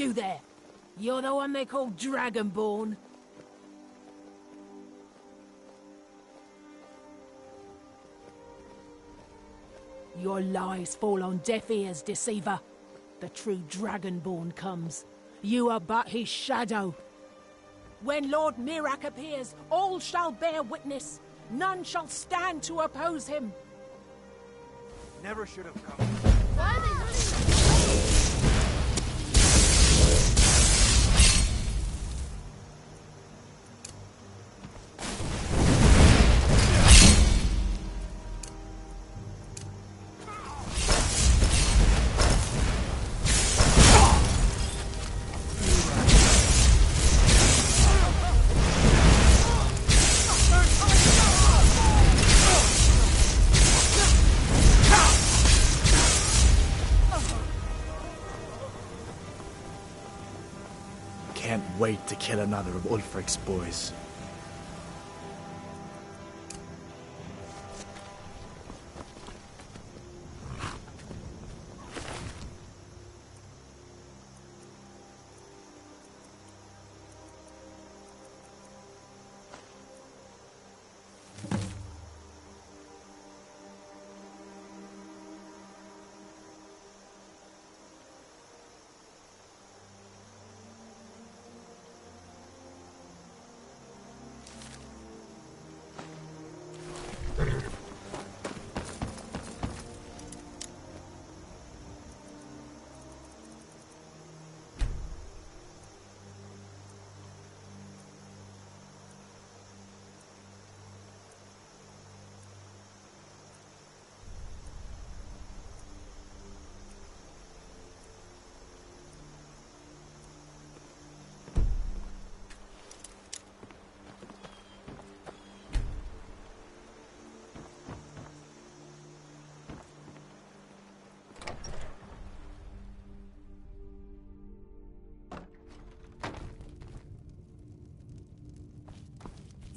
you there? You're the one they call Dragonborn. Your lies fall on deaf ears, deceiver. The true Dragonborn comes. You are but his shadow. When Lord Mirak appears, all shall bear witness. None shall stand to oppose him. Never should have come. Why are they running? Can't wait to kill another of Ulfric's boys.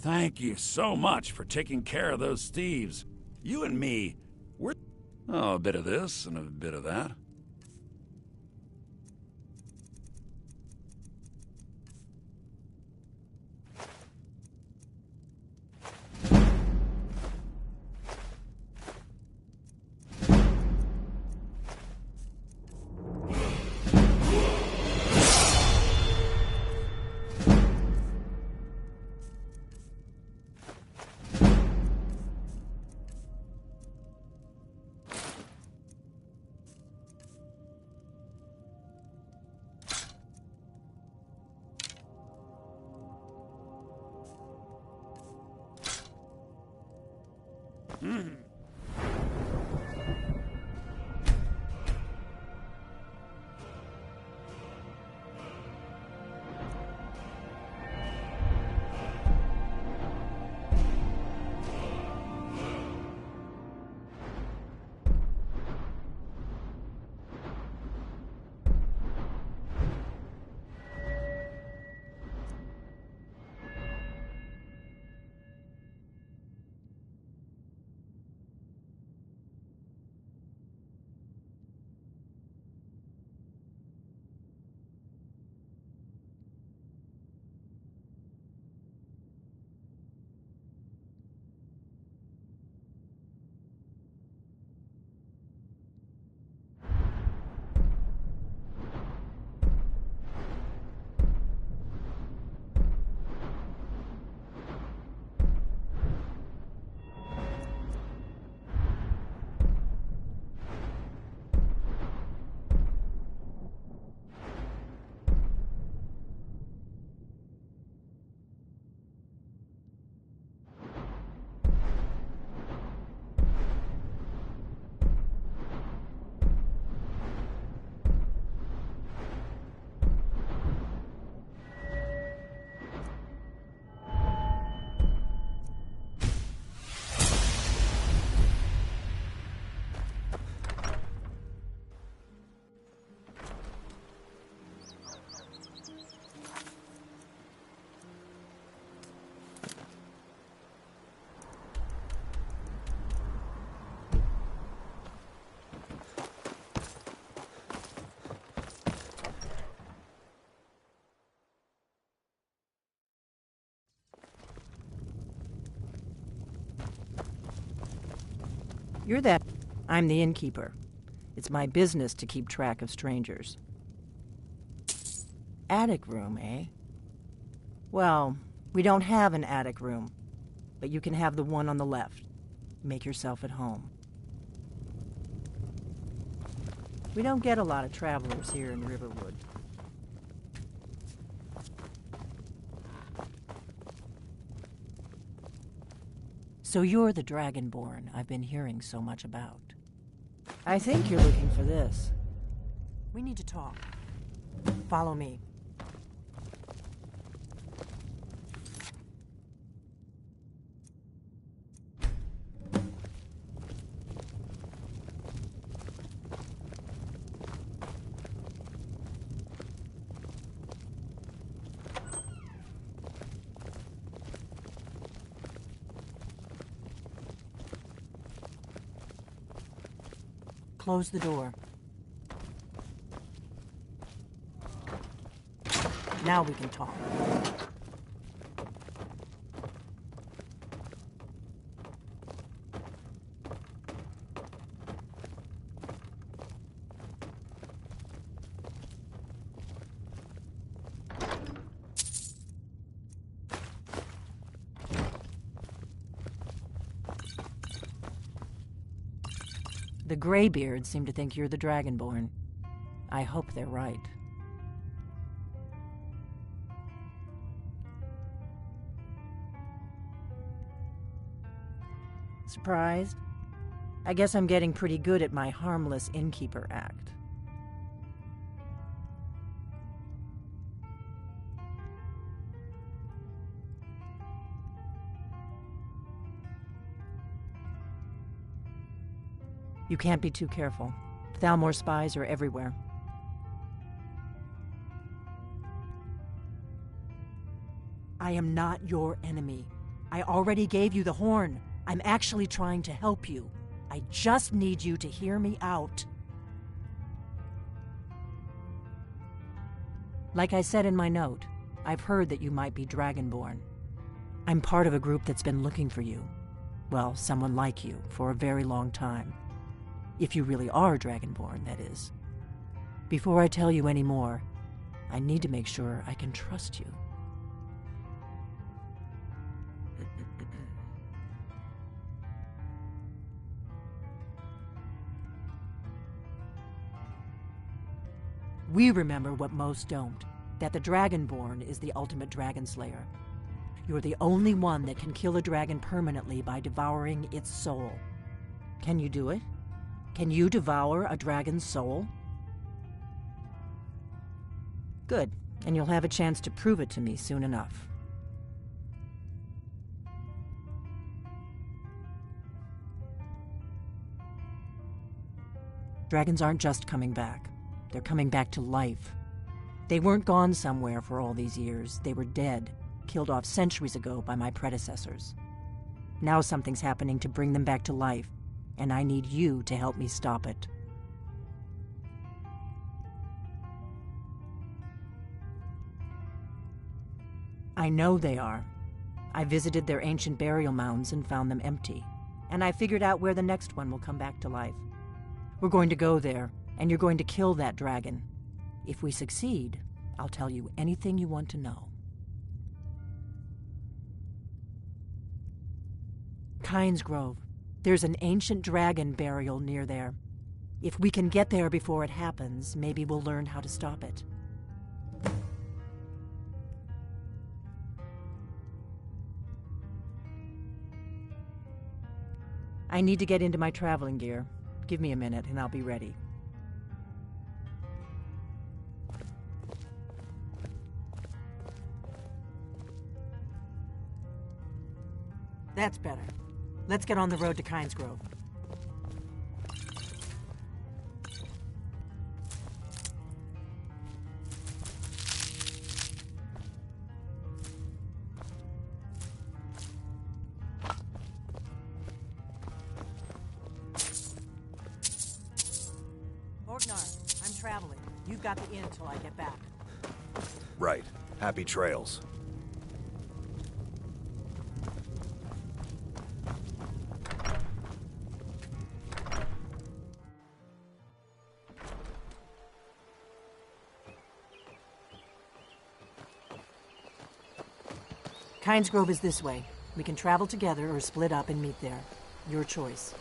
Thank you so much for taking care of those thieves. You and me, we're... Oh, a bit of this and a bit of that. You're that... I'm the innkeeper. It's my business to keep track of strangers. Attic room, eh? Well, we don't have an attic room, but you can have the one on the left. Make yourself at home. We don't get a lot of travelers here in Riverwood. So you're the Dragonborn I've been hearing so much about. I think you're looking for this. We need to talk. Follow me. Close the door. Now we can talk. The Greybeards seem to think you're the Dragonborn. I hope they're right. Surprised? I guess I'm getting pretty good at my harmless innkeeper act. You can't be too careful. Thalmor spies are everywhere. I am not your enemy. I already gave you the horn. I'm actually trying to help you. I just need you to hear me out. Like I said in my note, I've heard that you might be Dragonborn. I'm part of a group that's been looking for you. Well, someone like you, for a very long time. If you really are Dragonborn, that is. Before I tell you any more, I need to make sure I can trust you. We remember what most don't, that the Dragonborn is the ultimate dragon slayer. You're the only one that can kill a dragon permanently by devouring its soul. Can you do it? Can you devour a dragon's soul? Good, and you'll have a chance to prove it to me soon enough. Dragons aren't just coming back. They're coming back to life. They weren't gone somewhere for all these years. They were dead, killed off centuries ago by my predecessors. Now something's happening to bring them back to life, and I need you to help me stop it. I know they are. I visited their ancient burial mounds and found them empty, and I figured out where the next one will come back to life. We're going to go there, and you're going to kill that dragon. If we succeed, I'll tell you anything you want to know. Kynes Grove. There's an ancient dragon burial near there. If we can get there before it happens, maybe we'll learn how to stop it. I need to get into my traveling gear. Give me a minute and I'll be ready. That's better. Let's get on the road to Kynes Grove. Orgnar, I'm traveling. You've got the inn till I get back. Right. Happy trails. Kynes Grove is this way. We can travel together or split up and meet there. Your choice.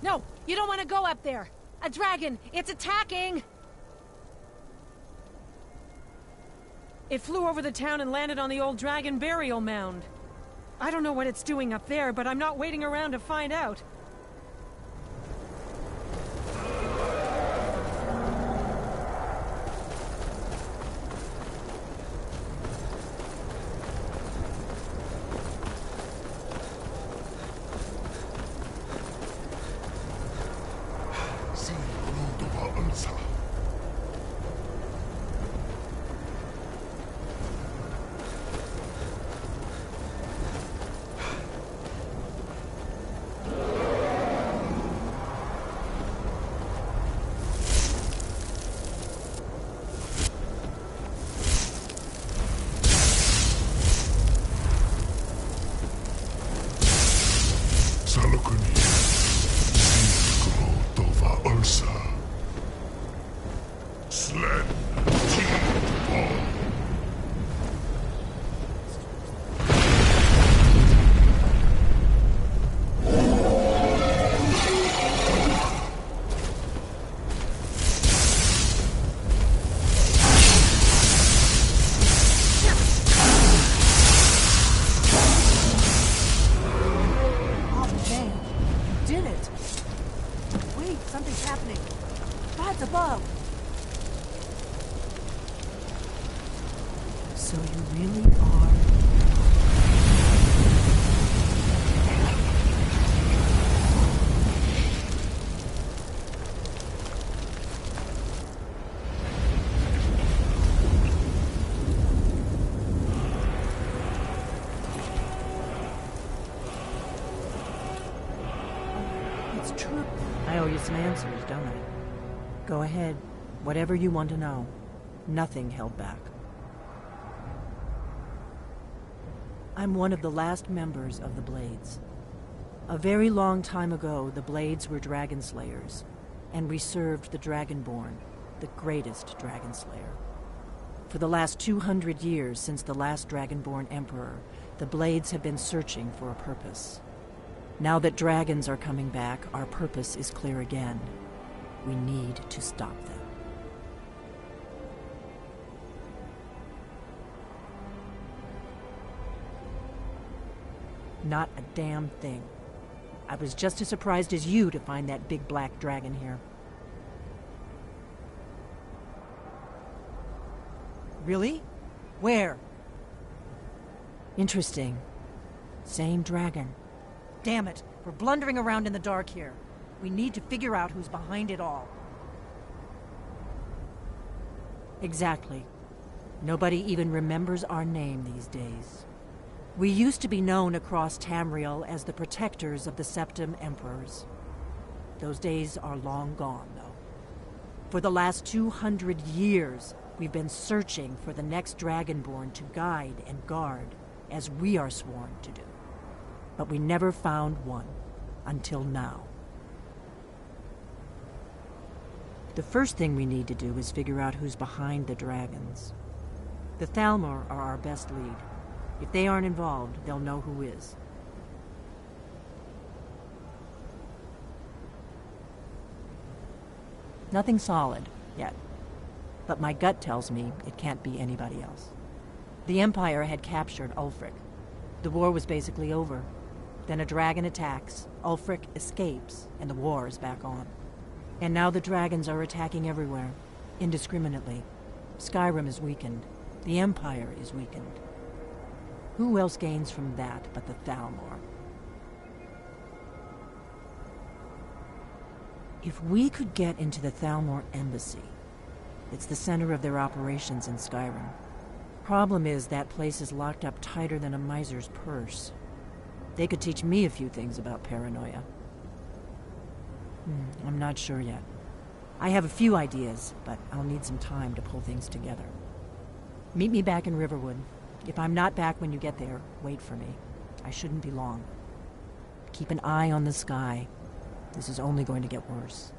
No, you don't want to go up there. A dragon, it's attacking! It flew over the town and landed on the old dragon burial mound. I don't know what it's doing up there, but I'm not waiting around to find out. So you really are... It's true. I owe you some answers, don't I? Go ahead. Whatever you want to know. Nothing held back. I'm one of the last members of the Blades. A very long time ago, the Blades were dragon slayers, and we served the Dragonborn, the greatest dragon slayer. For the last 200 years since the last Dragonborn Emperor, the Blades have been searching for a purpose. Now that dragons are coming back, our purpose is clear again. We need to stop them. Not a damn thing. I was just as surprised as you to find that big black dragon here. Really? Where? Interesting. Same dragon. Damn it, we're blundering around in the dark here. We need to figure out who's behind it all. Exactly. Nobody even remembers our name these days. We used to be known across Tamriel as the protectors of the Septim Emperors. Those days are long gone, though. For the last 200 years, we've been searching for the next Dragonborn to guide and guard, as we are sworn to do. But we never found one, until now. The first thing we need to do is figure out who's behind the dragons. The Thalmor are our best lead. If they aren't involved, they'll know who is. Nothing solid, yet. But my gut tells me it can't be anybody else. The Empire had captured Ulfric. The war was basically over. Then a dragon attacks, Ulfric escapes, and the war is back on. And now the dragons are attacking everywhere, indiscriminately. Skyrim is weakened. The Empire is weakened. Who else gains from that but the Thalmor? If we could get into the Thalmor embassy, it's the center of their operations in Skyrim. Problem is, that place is locked up tighter than a miser's purse. They could teach me a few things about paranoia. I'm not sure yet. I have a few ideas, but I'll need some time to pull things together. Meet me back in Riverwood. If I'm not back when you get there, wait for me. I shouldn't be long. Keep an eye on the sky. This is only going to get worse.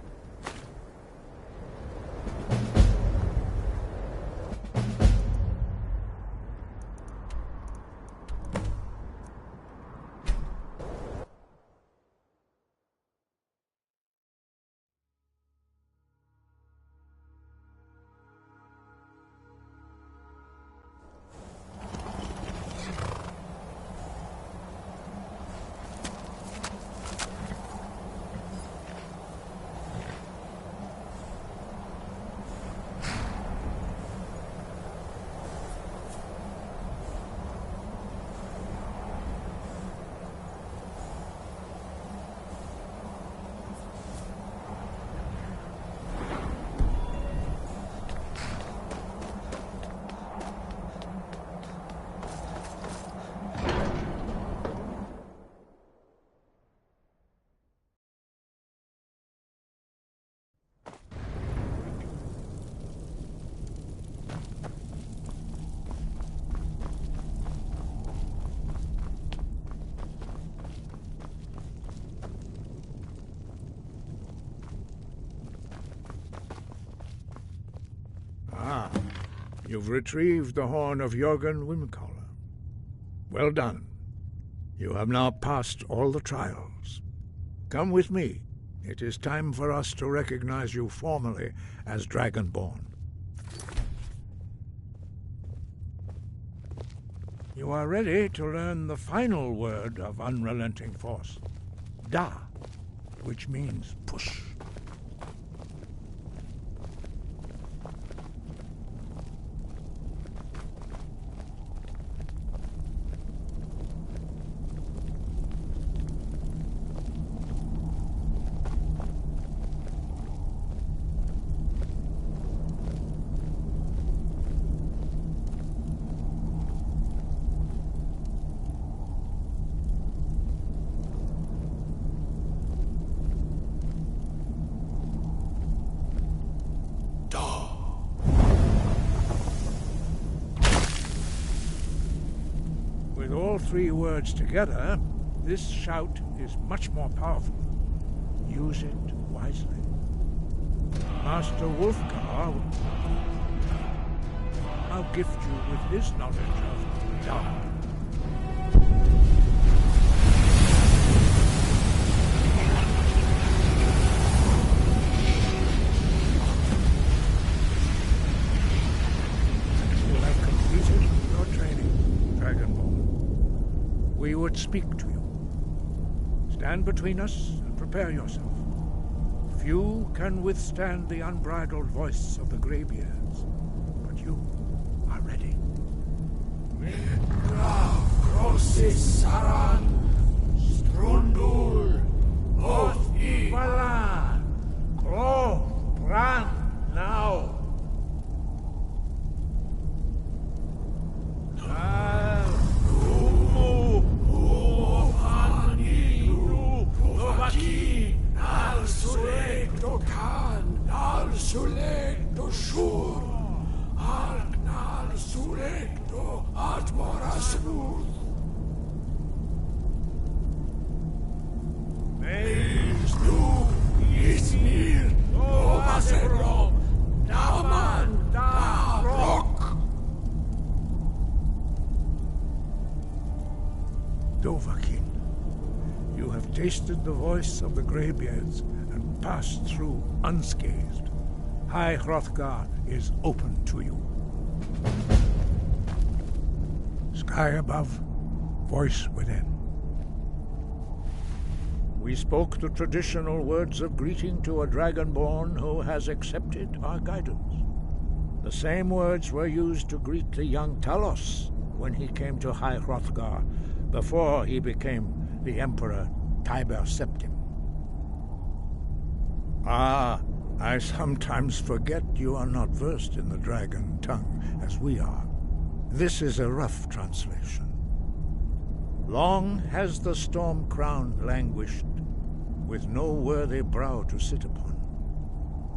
You've retrieved the horn of Jörgen Wimcaller. Well done. You have now passed all the trials. Come with me. It is time for us to recognize you formally as Dragonborn. You are ready to learn the final word of unrelenting force. Da, which means push. With all three words together, this shout is much more powerful. Use it wisely. Master Wulfgar, I'll gift you with his knowledge of dark. You have completed your training, Dragonborn. We would speak to you. Stand between us and prepare yourself. Few can withstand the unbridled voice of the Greybeards, but you are ready. Saran, Strundul, Othi, Valan, Klo, Bran, now. Sulecto shur, Arknal sulecto atmorasur. Meis du, Isnir, Ovaserro. tasted the voice of the Greybeards and passed through unscathed. High Hrothgar is open to you. Sky above, voice within. We spoke the traditional words of greeting to a dragonborn who has accepted our guidance. The same words were used to greet the young Talos when he came to High Hrothgar before he became the Emperor Tiber Septim. Ah, I sometimes forget you are not versed in the dragon tongue as we are. This is a rough translation. Long has the storm crown languished, with no worthy brow to sit upon.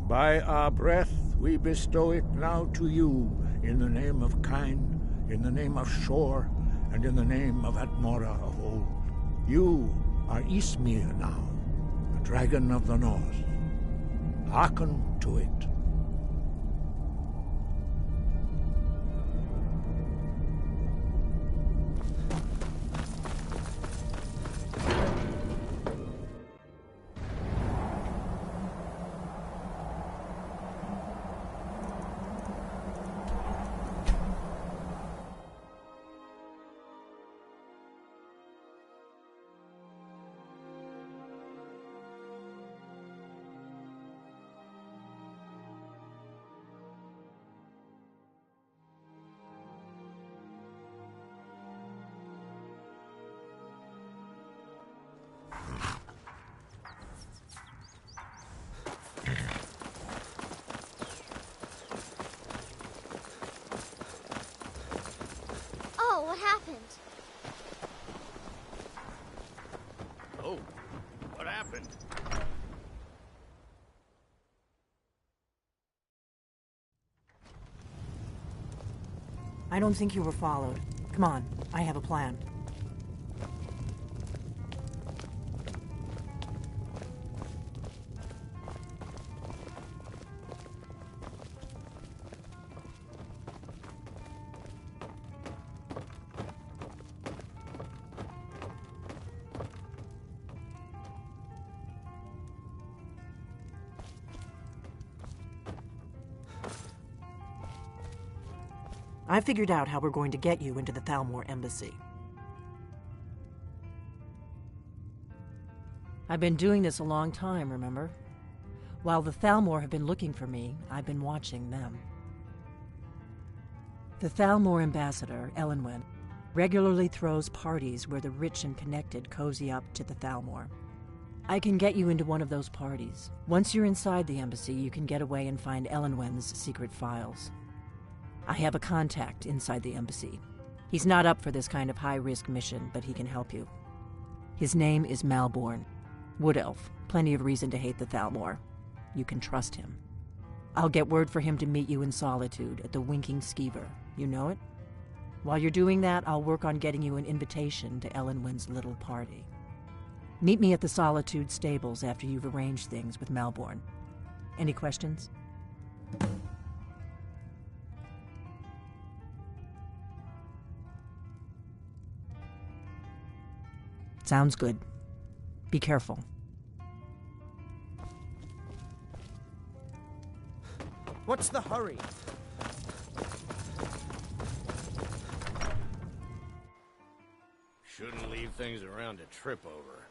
By our breath we bestow it now to you, in the name of Kine, in the name of Shor, and in the name of Atmora of old. You are Ismir now, the dragon of the north. Hearken to it. What happened? Oh, what happened? I don't think you were followed. Come on, I have a plan. I figured out how we're going to get you into the Thalmor embassy. I've been doing this a long time, remember? While the Thalmor have been looking for me, I've been watching them. The Thalmor ambassador, Elenwen, regularly throws parties where the rich and connected cozy up to the Thalmor. I can get you into one of those parties. Once you're inside the embassy, you can get away and find Elenwen's secret files. I have a contact inside the embassy. He's not up for this kind of high-risk mission, but he can help you. His name is Malborn. Wood Elf. Plenty of reason to hate the Thalmor. You can trust him. I'll get word for him to meet you in Solitude at the Winking Skeever. You know it? While you're doing that, I'll work on getting you an invitation to Elenwen's little party. Meet me at the Solitude stables after you've arranged things with Malborn. Any questions? Sounds good. Be careful. What's the hurry? Shouldn't leave things around to trip over.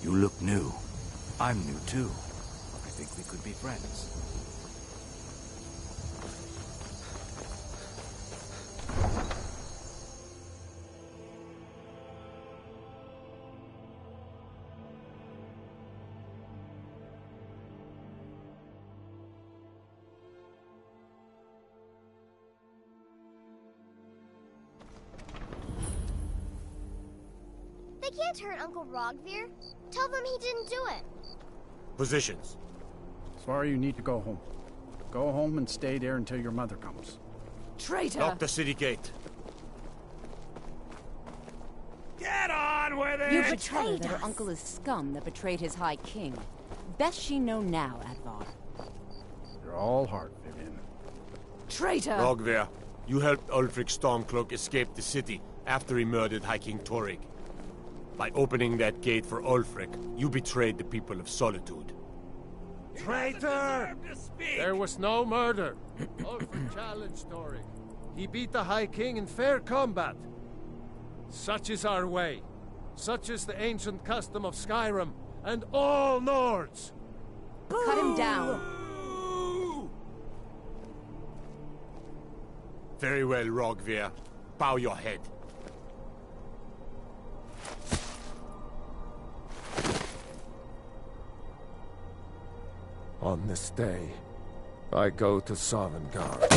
You look new. I'm new too. I think we could be friends. can't hurt Uncle Rogvir. Tell them he didn't do it. Positions. Sorry, you need to go home. Go home and stay there until your mother comes. Traitor! Lock the city gate. Get on with it! You should tell her that her uncle is scum that betrayed his High King. Best she know now, Advar. You're all heart, Vivian. Traitor! Rogvir, you helped Ulfric Stormcloak escape the city after he murdered High King Torrig. By opening that gate for Ulfric, you betrayed the people of Solitude. Traitor! There was no murder. Ulfric challenged Torrig. He beat the High King in fair combat. Such is our way. Such is the ancient custom of Skyrim and all Nords. Cut him down. Very well, Rogvir. Bow your head. On this day, I go to Sovngarde.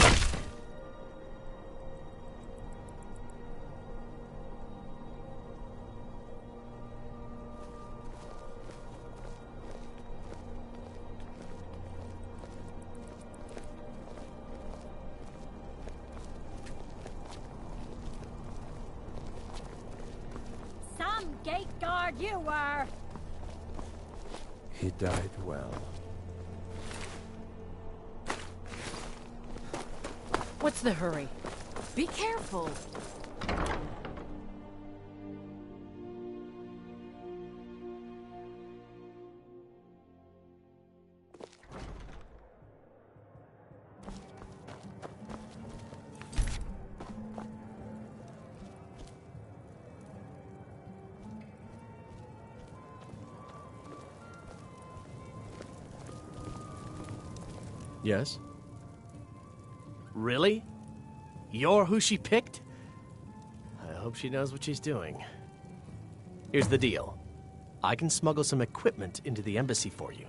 Some gate guard you were! He died well. What's the hurry? Be careful! Yes? Really? You're who she picked? I hope she knows what she's doing. Here's the deal. I can smuggle some equipment into the embassy for you.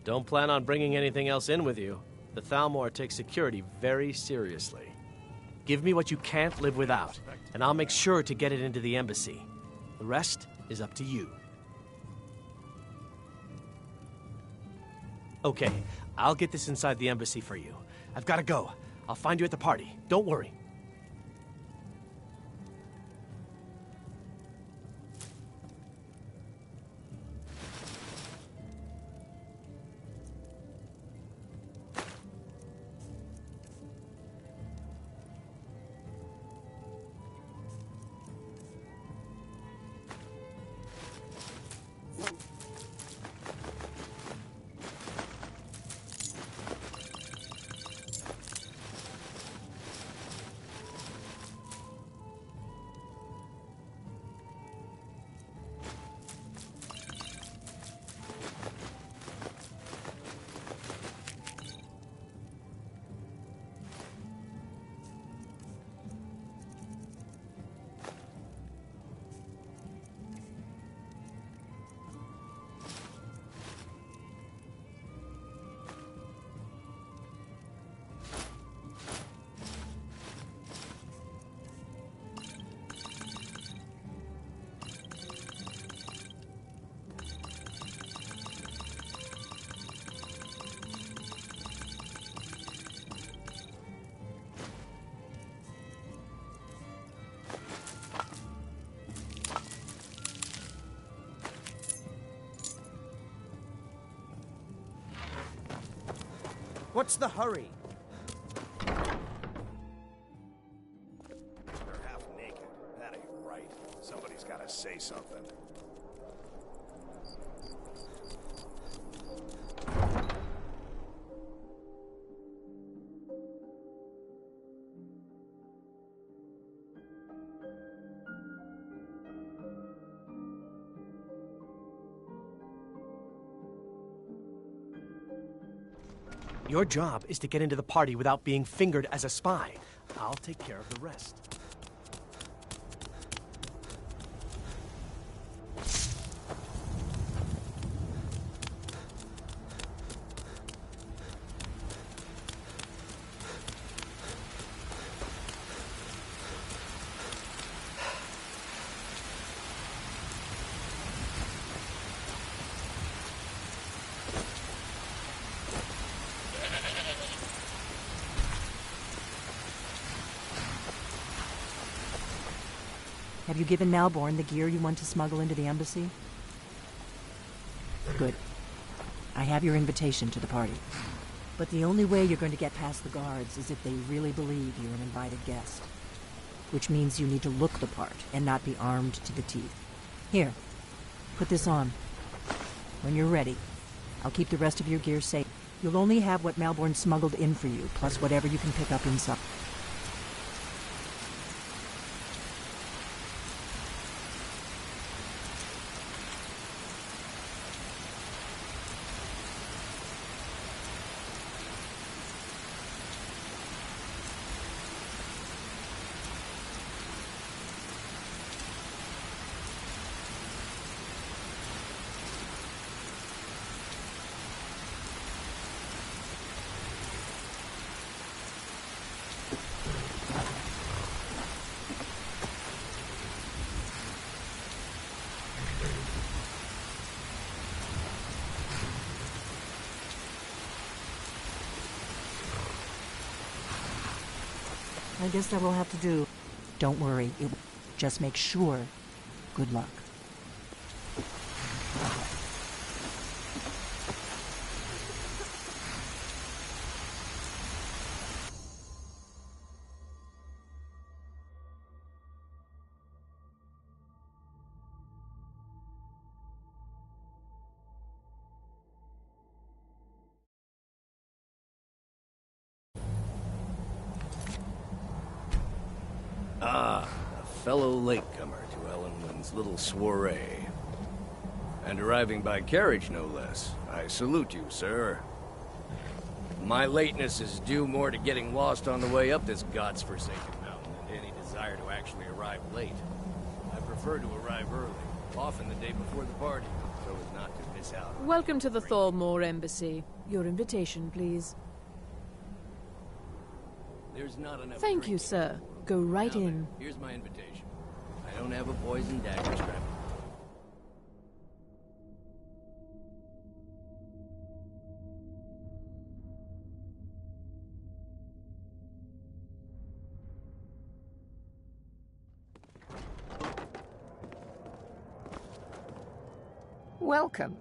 Don't plan on bringing anything else in with you. The Thalmor takes security very seriously. Give me what you can't live without, and I'll make sure to get it into the embassy. The rest is up to you. Okay, I'll get this inside the embassy for you. I've got to go. I'll find you at the party. Don't worry. What's the hurry? They're half naked. That ain't right. Somebody's gotta say something. Your job is to get into the party without being fingered as a spy. I'll take care of the rest. Have you given Malborn the gear you want to smuggle into the embassy? Good. I have your invitation to the party. But the only way you're going to get past the guards is if they really believe you're an invited guest. Which means you need to look the part and not be armed to the teeth. Here, put this on. When you're ready, I'll keep the rest of your gear safe. You'll only have what Malborn smuggled in for you, plus whatever you can pick up inside. I guess that will have to do. Don't worry, it will just make sure. Good luck. Ah, a fellow latecomer to Ellenwood's little soiree. And arriving by carriage, no less. I salute you, sir. My lateness is due more to getting lost on the way up this god's-forsaken mountain than to any desire to actually arrive late. I prefer to arrive early, often the day before the party, so as not to miss out. Welcome to the Thalmor Embassy. Your invitation, please. There's not enough. Thank you, sir. Go right in. Here's my invitation. I don't have a poison dagger strapped. Welcome.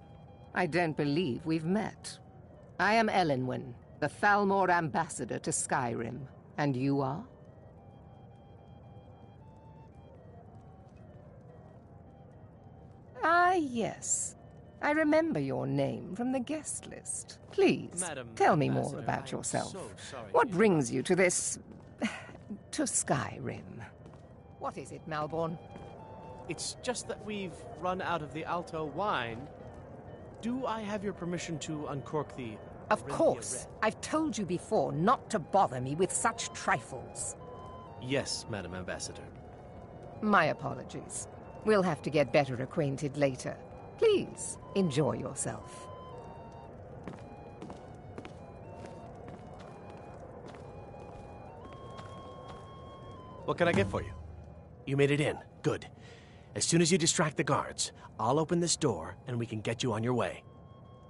I don't believe we've met. I am Elenwen, the Thalmor ambassador to Skyrim. And you are? Ah, yes. I remember your name from the guest list. Please, Madam tell me Ambassador, more about I am yourself. so sorry What brings you to this... to Skyrim? What is it, Malborn? It's just that we've run out of the Alto wine. Do I have your permission to uncork the... Of course. I've told you before not to bother me with such trifles. Yes, Madam Ambassador. My apologies. We'll have to get better acquainted later. Please, enjoy yourself. What can I get for you? You made it in. Good. As soon as you distract the guards, I'll open this door and we can get you on your way.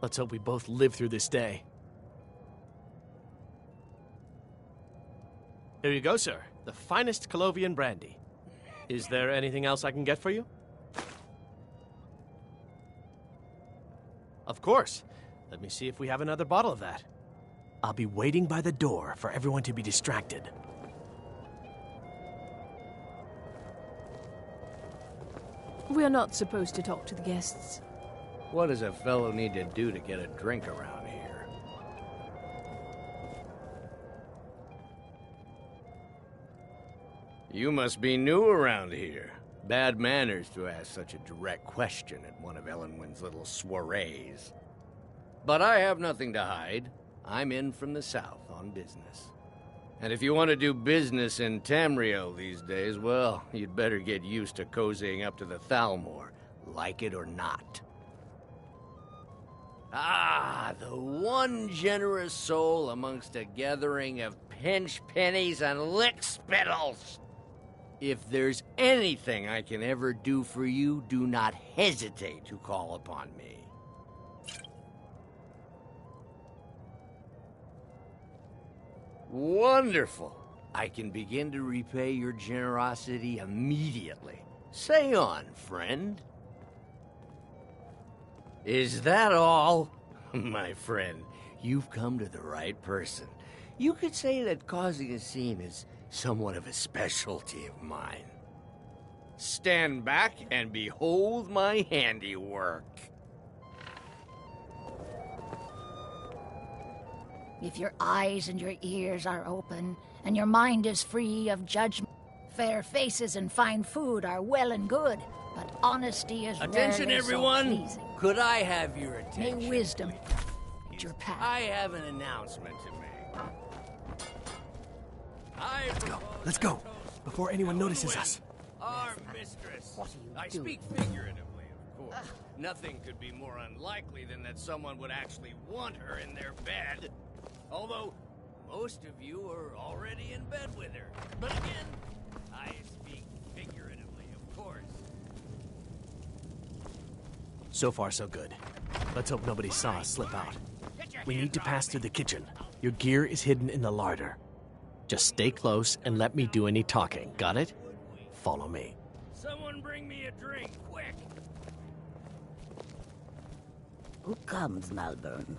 Let's hope we both live through this day. Here you go, sir. The finest Colovian brandy. Is there anything else I can get for you? Of course. Let me see if we have another bottle of that. I'll be waiting by the door for everyone to be distracted. We're not supposed to talk to the guests. What does a fellow need to do to get a drink around here? You must be new around here. Bad manners to ask such a direct question at one of Ellenwood's little soirees. But I have nothing to hide. I'm in from the south on business. And if you want to do business in Tamriel these days, well, you'd better get used to cozying up to the Thalmor, like it or not. Ah, the one generous soul amongst a gathering of pinch pennies and lick spittles. If there's anything I can ever do for you, do not hesitate to call upon me. Wonderful. I can begin to repay your generosity immediately. Say on, friend. Is that all? My friend, you've come to the right person. You could say that causing a scene is somewhat of a specialty of mine. Stand back and behold my handiwork. If your eyes and your ears are open, and your mind is free of judgment, fair faces and fine food are well and good, but honesty is Attention, rarely everyone! so pleasing. Could I have your attention? May wisdom lead your path. I have an announcement to make. Let's go, before anyone notices us. Our mistress. What are you I doing? speak figuratively, of course. Nothing could be more unlikely than that someone would actually want her in their bed. Although, most of you are already in bed with her. But again, I speak figuratively, of course. So far, so good. Let's hope nobody saw us slip out. We need to pass through the kitchen. Your gear is hidden in the larder. Just stay close and let me do any talking. Got it? Follow me. Someone bring me a drink, quick! Who comes, Malvern?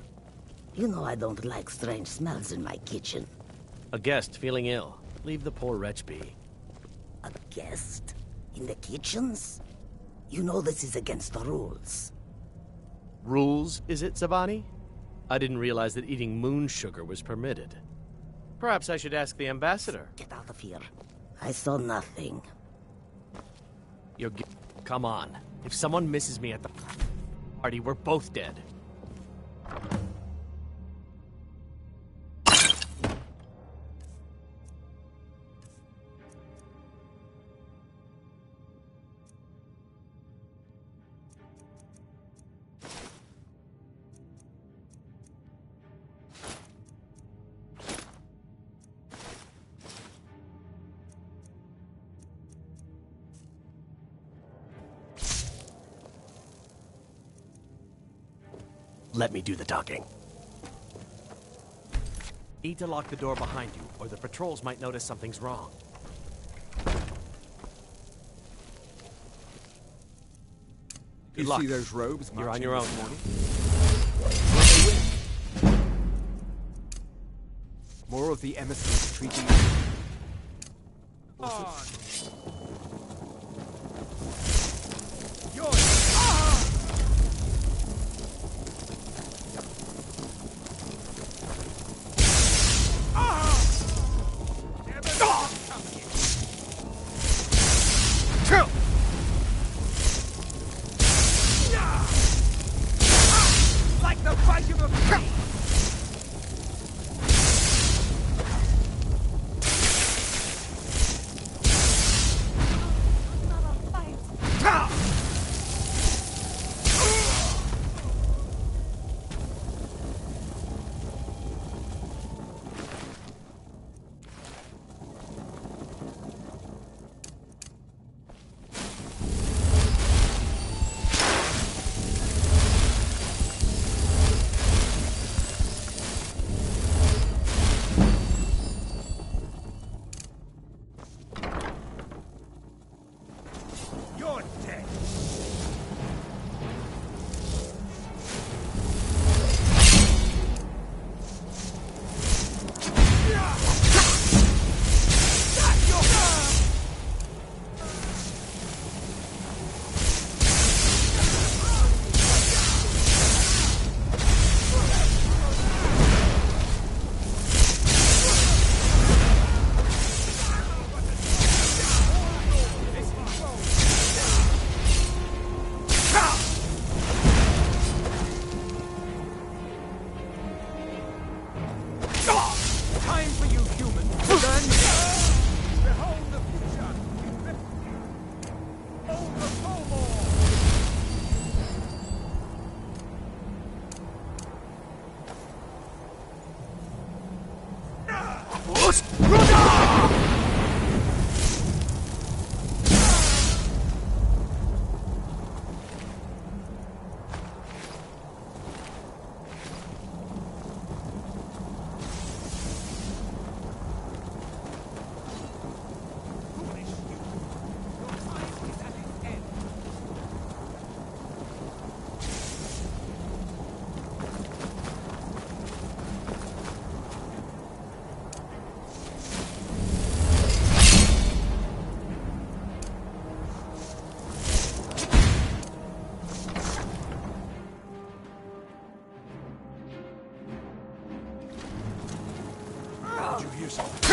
You know I don't like strange smells in my kitchen. A guest feeling ill. Leave the poor wretch be. A guest? In the kitchens? You know this is against the rules. Rules, is it, Zavani? I didn't realize that eating moon sugar was permitted. Perhaps I should ask the ambassador. Get out of here. I saw nothing. Come on. If someone misses me at the party, we're both dead. Let me do the talking. Need to lock the door behind you, or the patrols might notice something's wrong. Good luck. See those robes? You're on your own. More of the emissaries treating. Like the fight of a yourself.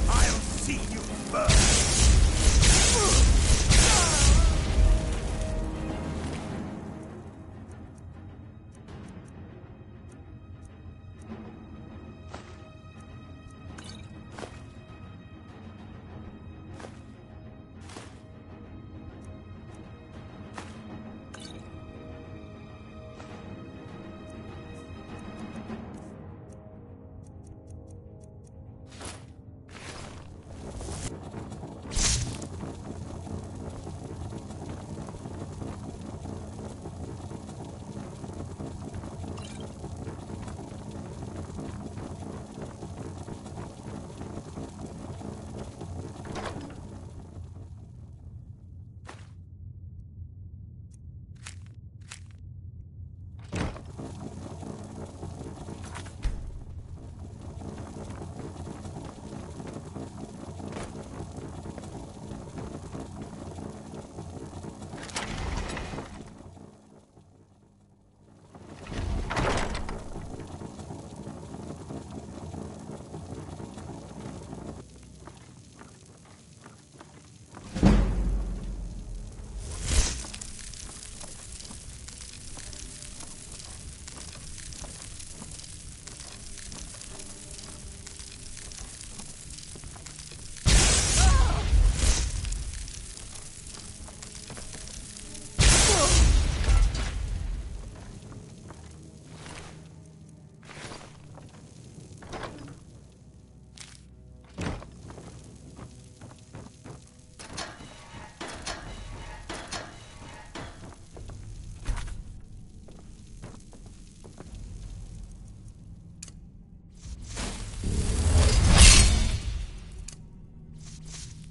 I'll see you burn!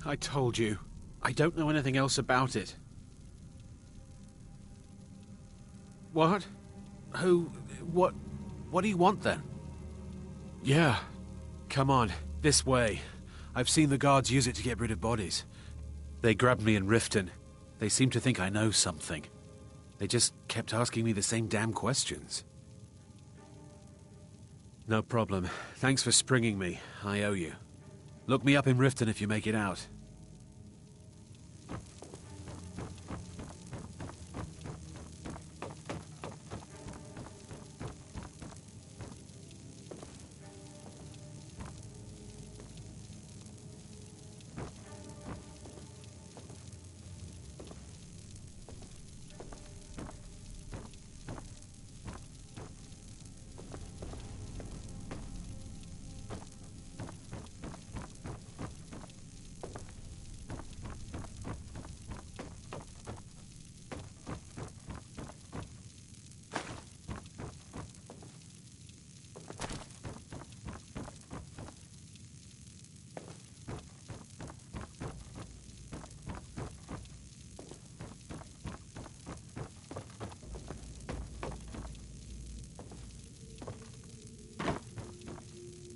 I told you. I don't know anything else about it. What? Who? What do you want then? Yeah. Come on. This way. I've seen the guards use it to get rid of bodies. They grabbed me in Riften. They seem to think I know something. They just kept asking me the same damn questions. No problem. Thanks for springing me. I owe you. Look me up in Riften if you make it out.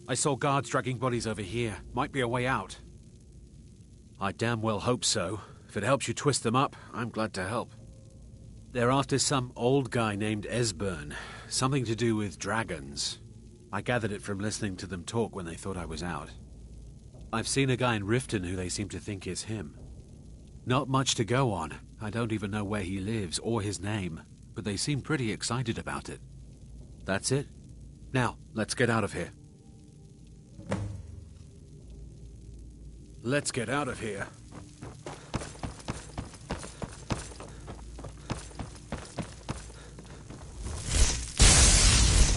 I saw guards dragging bodies over here. Might be a way out. I damn well hope so. If it helps you twist them up, I'm glad to help. They're after some old guy named Esbern. Something to do with dragons. I gathered it from listening to them talk when they thought I was out. I've seen a guy in Riften who they seem to think is him. Not much to go on. I don't even know where he lives or his name, but they seem pretty excited about it. That's it. Now, let's get out of here. Let's get out of here.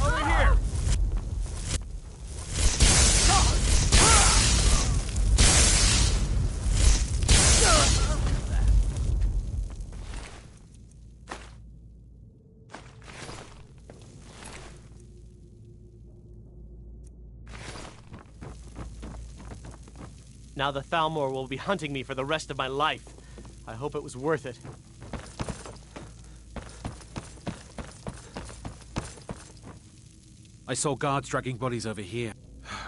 Over here! Now the Thalmor will be hunting me for the rest of my life. I hope it was worth it. I saw guards dragging bodies over here.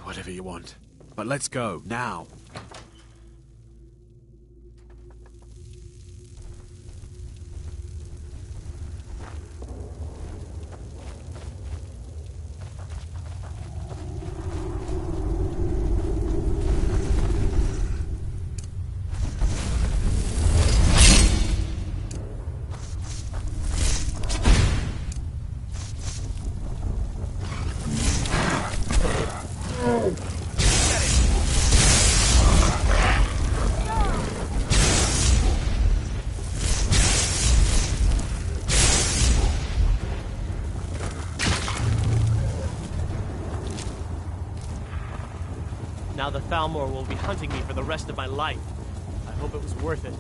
Whatever you want. But let's go, now. Now the Thalmor will be hunting me for the rest of my life. I hope it was worth it.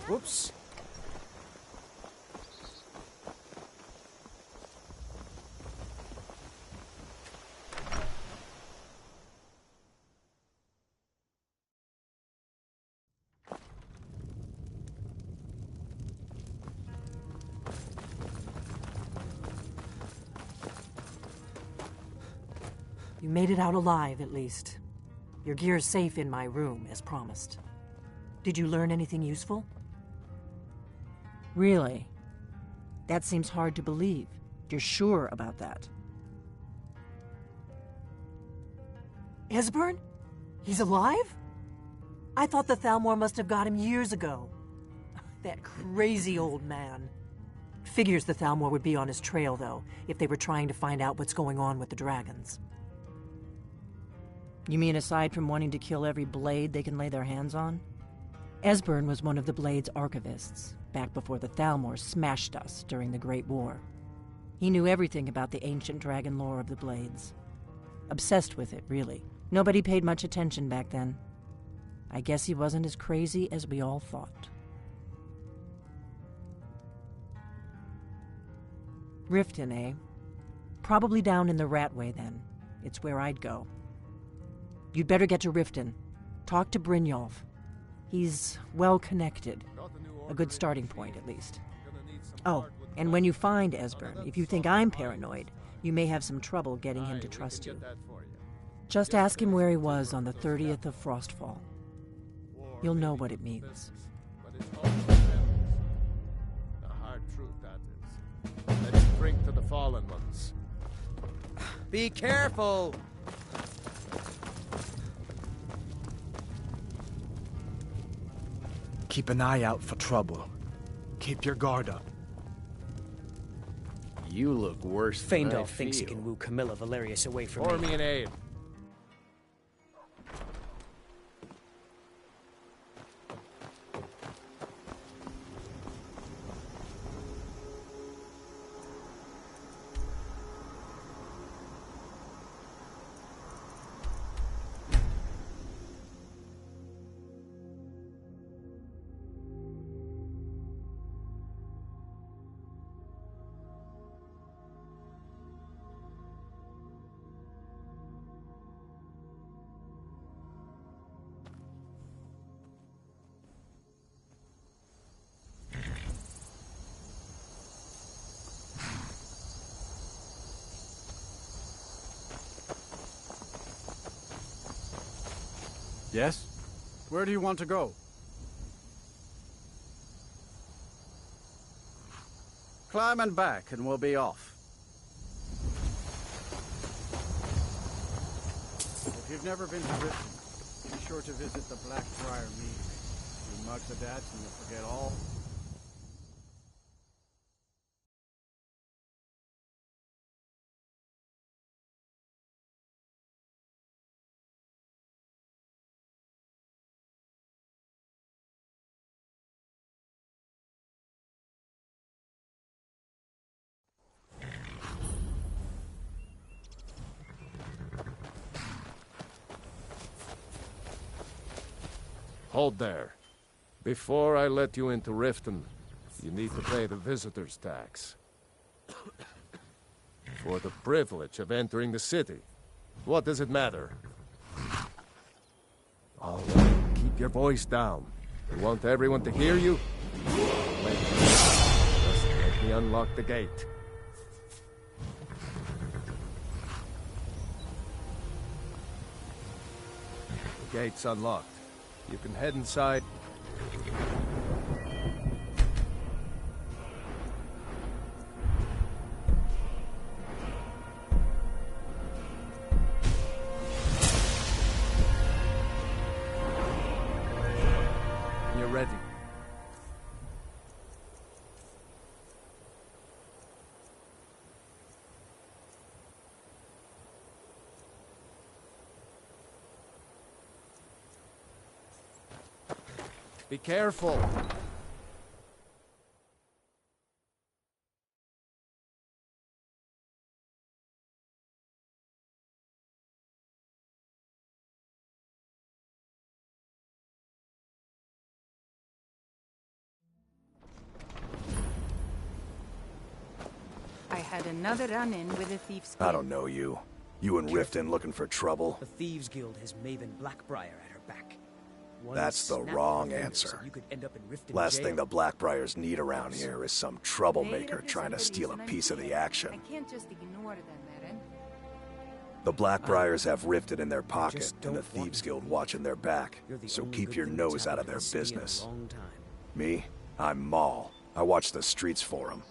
Whoops. You made it out alive, at least. Your gear's safe in my room, as promised. Did you learn anything useful? Really? That seems hard to believe. You're sure about that? Esbern? He's alive? I thought the Thalmor must have got him years ago. That crazy old man. Figures the Thalmor would be on his trail, though, if they were trying to find out what's going on with the dragons. You mean aside from wanting to kill every blade they can lay their hands on? Esbern was one of the Blade's archivists, back before the Thalmor smashed us during the Great War. He knew everything about the ancient dragon lore of the Blades. Obsessed with it, really. Nobody paid much attention back then. I guess he wasn't as crazy as we all thought. Riften, eh? Probably down in the Ratway, then. It's where I'd go. You'd better get to Riften. Talk to Brynjolf. He's well-connected. A good starting point, at least. Oh, and when you find Esbern, if you think I'm paranoid, you may have some trouble getting him to trust you. Just ask him where he was on the 30th of Frostfall. You'll know what it means. The hard truth, that is. Let's drink to the fallen ones. Be careful! Keep an eye out for trouble. Keep your guard up. You look worse than I Feindal thinks he feel. can woo Camilla Valerius away from Pour me. me an aid. Yes? Where do you want to go? Climb and back, and we'll be off. If you've never been to Riften, be sure to visit the Blackbriar Mead. You mug the dads and you'll forget all. Hold there. Before I let you into Riften, you need to pay the visitor's tax. For the privilege of entering the city. What does it matter? All right, keep your voice down. You want everyone to hear you? Just let me unlock the gate. The gate's unlocked. You can head inside. You're ready. Be careful. I had another run-in with a thief's I don't know you. You in Riften looking for trouble? The Thieves Guild has Maven Blackbriar at her back. One That's the snap wrong of the fingers answer. and you could end up in Riften Last jail. thing the Blackbriars need around here is some troublemaker trying to steal a piece of the action. I can't just ignore them, Eren. The Blackbriars have Riften in their pocket, and the Thieves Guild watching their back, so keep your nose out of their business. Me? I'm Maul. I watch the streets for them.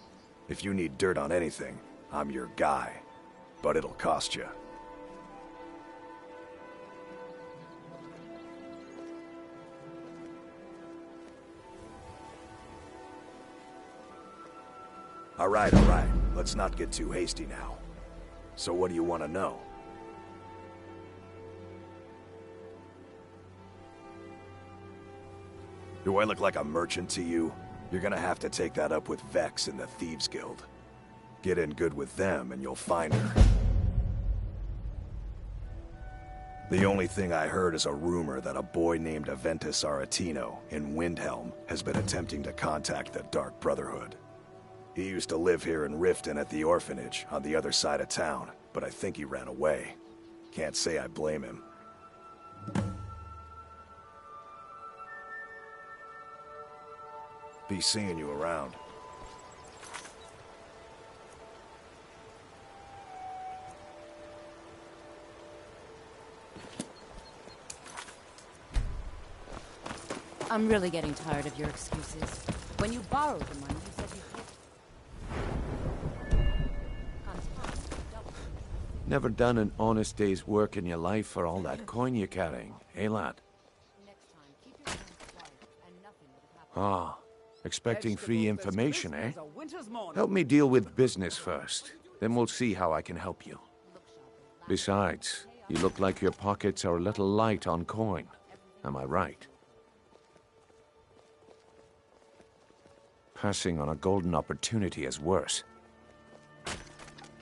If you need dirt on anything, I'm your guy. But it'll cost you. All right. Let's not get too hasty now. So what do you want to know? Do I look like a merchant to you? You're gonna have to take that up with Vex in the Thieves Guild. Get in good with them and you'll find her. The only thing I heard is a rumor that a boy named Aventus Aretino in Windhelm has been attempting to contact the Dark Brotherhood. He used to live here in Riften at the orphanage on the other side of town, but I think he ran away. Can't say I blame him. Be seeing you around. I'm really getting tired of your excuses. When you borrowed the money, you said you hid. Never done an honest day's work in your life for all that coin you're carrying, eh, lad? Ah, expecting free information, eh? Help me deal with business first, then we'll see how I can help you. Besides, you look like your pockets are a little light on coin. Am I right? Passing on a golden opportunity is worse.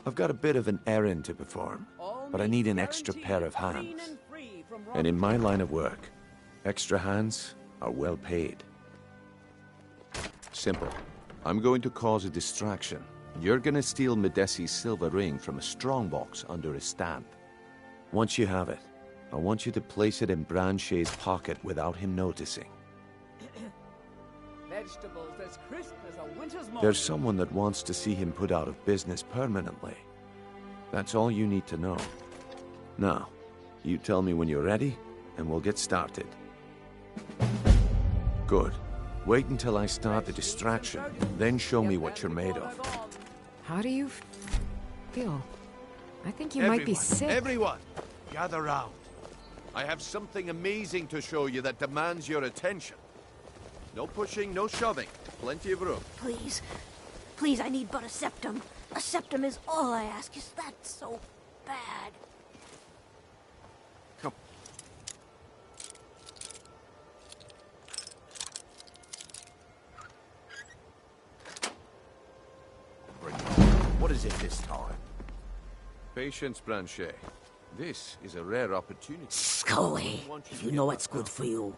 I've got a bit of an errand to perform, but I need an extra pair of hands. And in my line of work, extra hands are well paid. Simple. I'm going to cause a distraction. You're gonna steal Medesi's silver ring from a strongbox under his stamp. Once you have it, I want you to place it in Branche's pocket without him noticing. Vegetables as crisp as a winter's morning. There's someone that wants to see him put out of business permanently. That's all you need to know. Now, you tell me when you're ready, and we'll get started. Good. Wait until I start the distraction, then show me what you're made of. How do you feel? I think you might be sick. Everyone, gather round. I have something amazing to show you that demands your attention. No pushing, no shoving. Plenty of room. Please. Please, I need but a septum. A septum is all I ask. Is that so bad? Come. What is it this time? Patience, Blanchet. This is a rare opportunity. Scully, if you know what's good for you.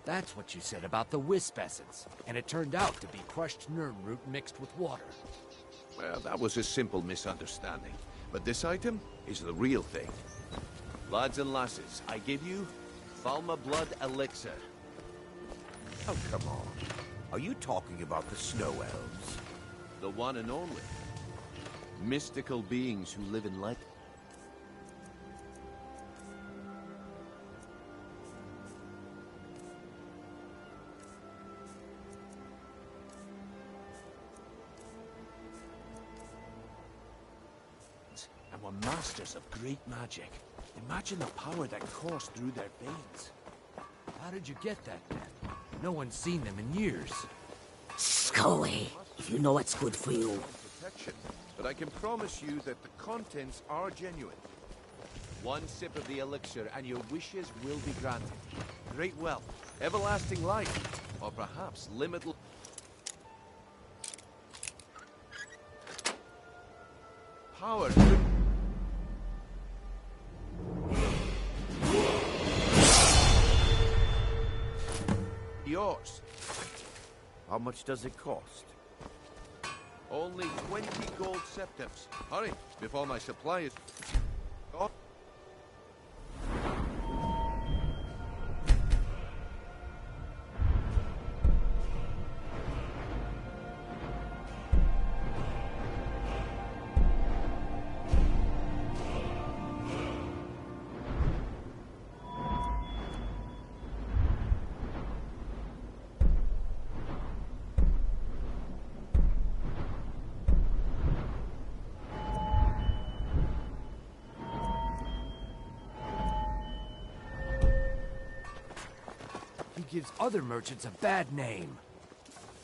That's what you said about the wisp essence, and it turned out to be crushed nern root mixed with water. Well, that was a simple misunderstanding. But this item is the real thing. Lads and lasses, I give you Falma Blood Elixir. Oh, come on. Are you talking about the snow elves? The one and only. Mystical beings who live in light. And were masters of great magic. Imagine the power that coursed through their veins. How did you get that, then? No one's seen them in years. Scully, if you know what's good for you. Protection, but I can promise you that the contents are genuine. One sip of the elixir and your wishes will be granted. Great wealth, everlasting life, or perhaps limitless... power. Yours. How much does it cost? Only 20 gold septims. Hurry, before my supply is... Oh. Gives other merchants a bad name.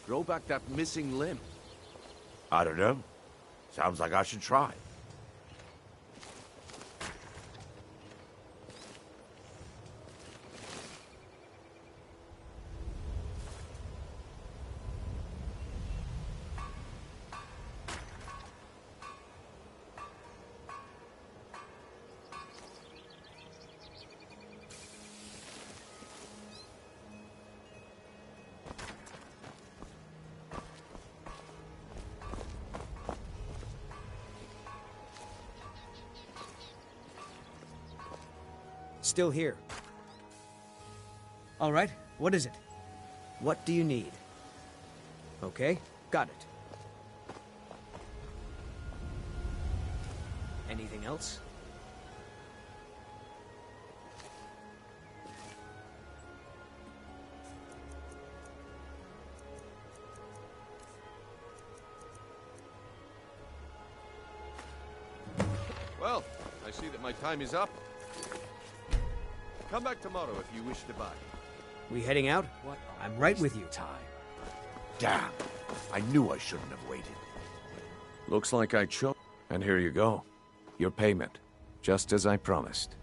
Grow back that missing limb. I don't know. Sounds like I should try. Still here. All right, what is it? What do you need? Okay, got it. Anything else? Well, I see that my time is up. Come back tomorrow if you wish to buy. We heading out? What? I'm right with you. Time. Damn. I knew I shouldn't have waited. Looks like I chose. And here you go. Your payment. Just as I promised.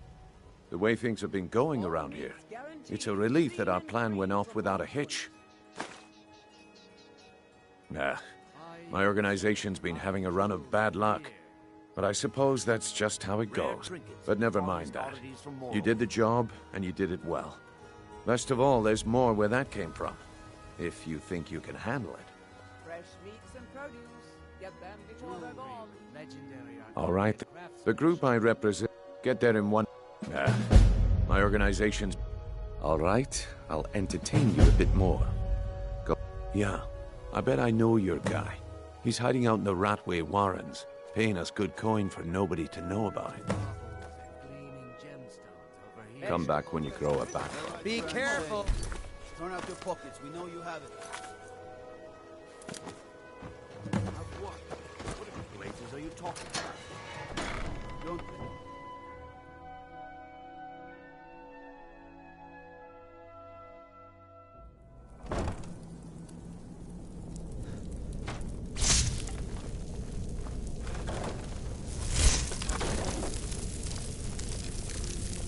The way things have been going around here, it's a relief that our plan went off without a hitch. Nah. My organization's been having a run of bad luck. But I suppose that's just how it goes. But never mind that. You did the job, and you did it well. Best of all, there's more where that came from. If you think you can handle it. Fresh meats and produce. Get them before they're gone. Legendary. All right. The group I represent... Get there in one... Nah. My organization's... All right. I'll entertain you a bit more. Go... Yeah. I bet I know your guy. He's hiding out in the Ratway Warrens. Paying us good coin for nobody to know about it. Come back when you grow a back. Be careful! Turn out your pockets. We know you have it. What? What blazes are you talking about? Don't they?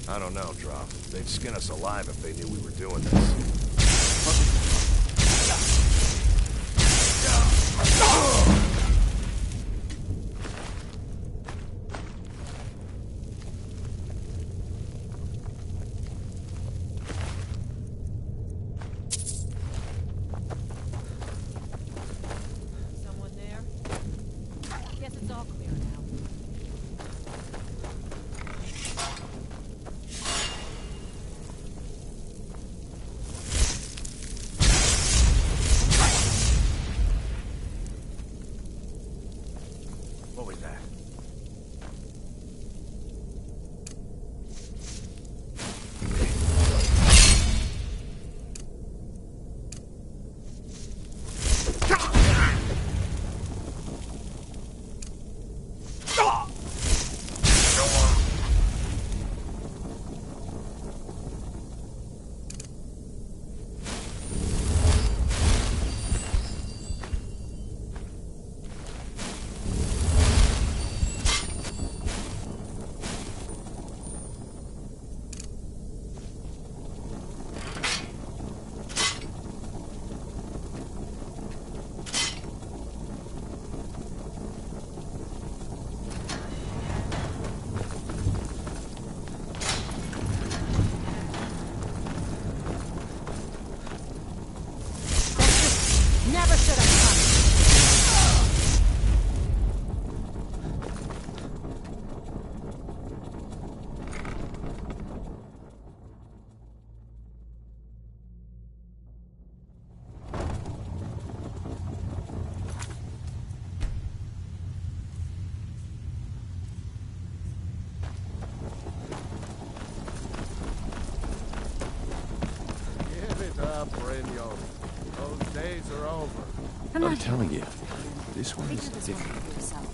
I don't know, Drop. They'd skin us alive if they knew we were doing this. Someone there? Guess it's all clear now. What was that? Never should have come. Give it up, Brynjolf. Those days are over. I'm telling you, this one is Figure this one different. out for yourself.